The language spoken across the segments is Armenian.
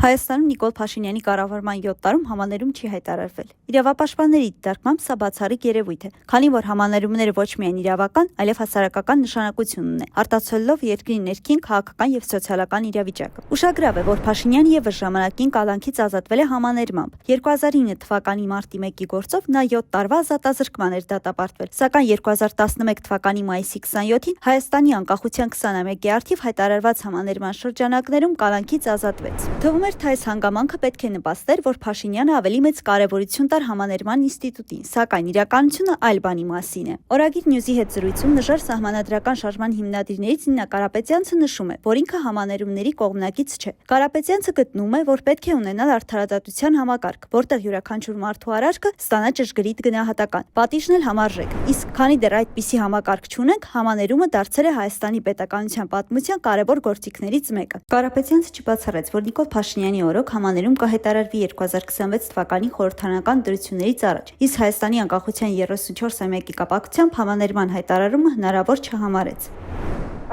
Հայաստանում Նիկոլ Փաշինյանի կառավարման 7 տարում համաներում չի հայտարարվել։ Իրավապաշտպանների դիտարկմամբ սա բացառիկ երևույթ է, քանի որ համաներումները ոչ միայն իրավական, այլև հասարակական նշանակություն ունեն, արտացոլելով երկրի ներքին քաղաքական եւ սոցիալական իրավիճակը։ Ուշագրավ է, որ Փաշինյանը եւս ժամանակին կալանքից ազատվել է համաներմամբ։ 2009 թվականի մարտի 1-ի գործով նա 7 տարվա ազատազրկման էր դատապարտվել, սակայն 2011 թվականի մայիսի 27-ին Հայաստանի անկախության 21-ի առթիվ հայտարարված համաներման շրջանակներում կալանքից ազատվեց։ Թվում էր, թե այս հանգամանքը պետք է նպաստեր, որ Փաշինյանը ավելի մեծ կարևորություն տար համաներման ինստիտուտին, սակայն իրականությունը այլ բանի մասին է։ Օրագիր Նյուզի հետ զրույցում նժար սահմանադրական շարժման հիմնադիրներից Նինա Կարապետյանցը նշում է, որ ինքը համաներումների կողմնակից չէ։ Կարապետյանցը գտնում է, որ պետք է ունենալ արդարադատության համակարգ, որտեղ յուրաքանչյուր մարդու արարքը ստանա ճշգրիտ գնահատական, պատիժն էլ համարժեք։ Իսկ քանի դեռ այդպիսի համակարգ չունենք, համաներումը դարձել է Հայաստանի պետականության պատմության կարևոր գործիքներից մեկը։ Կարապետյանցը չբացառեց, որ Նիկոլ Փաշինյանի օրոք համաներում կհայտարարվի 2026 թվականի խորհրդարանական ընտրություններից առաջ, իսկ Հայաստանի անկախության 34-ամյակի կապակցությամբ համաներման հայտարարումը հնարավոր չհամարեց։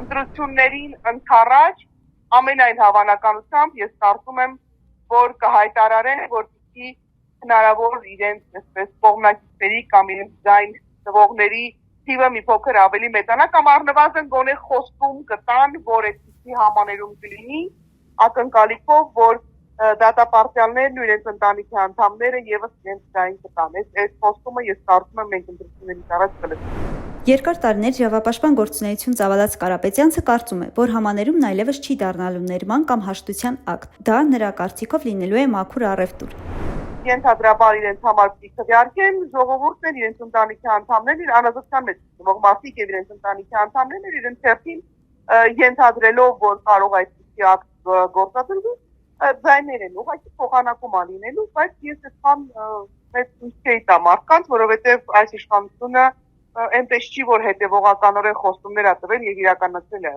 Ընտրություններին ընդառաջ ամենայն հավանականությամբ ես կարծում եմ, որ կհայտարարեն, որպեսզի հնարավոր իրենց այսպես կողմնակիցների կամ իրենց ձայն տվողների թիվը մի փոքր ավելի մեծանա կամ առնվազն գոնե խոստում կտան, որ այսպիսի համաներում կլինի, ակնկալիքով, որ դատապարտյալներն ու իրենց ընտանիքի անդամները եւս իրենց ձայն կտան։ Այս խոստումը ես կարծում եմ մենք ընտրություններից առաջ կլսենք։ Երկար տարիներ իրավապաշտպան գործունեություն ծավալած Կարապետյանցը կարծում է, որ համաներումն այլևս չի դառնալու ներման կամ հաշտության ակտ։ Դա նրա կարծիքով լինելու է մաքուր առևտուր։ Ենթադրաբար իրենց համար քվեարկեն ժողովուրդն են, իրենց ընտանիքի անդամներն իր անազգության մեջ ծնող մարդիկ եւ իրենց ընտանիքի անդամներն իրենց ցերտին ենթադրելով, որ կարող այսպիսի ակտ գործադրվի, ձայներ են ուղղակի փոխանակում անլինելու, բայց ես այսքան մեծ հույս չեի տա մարդկանց, որովհետեւ այս իշխանությունը այնպես չի, որ հետեւողականորեն խոստումներ ա տվել եւ իրականացրել է։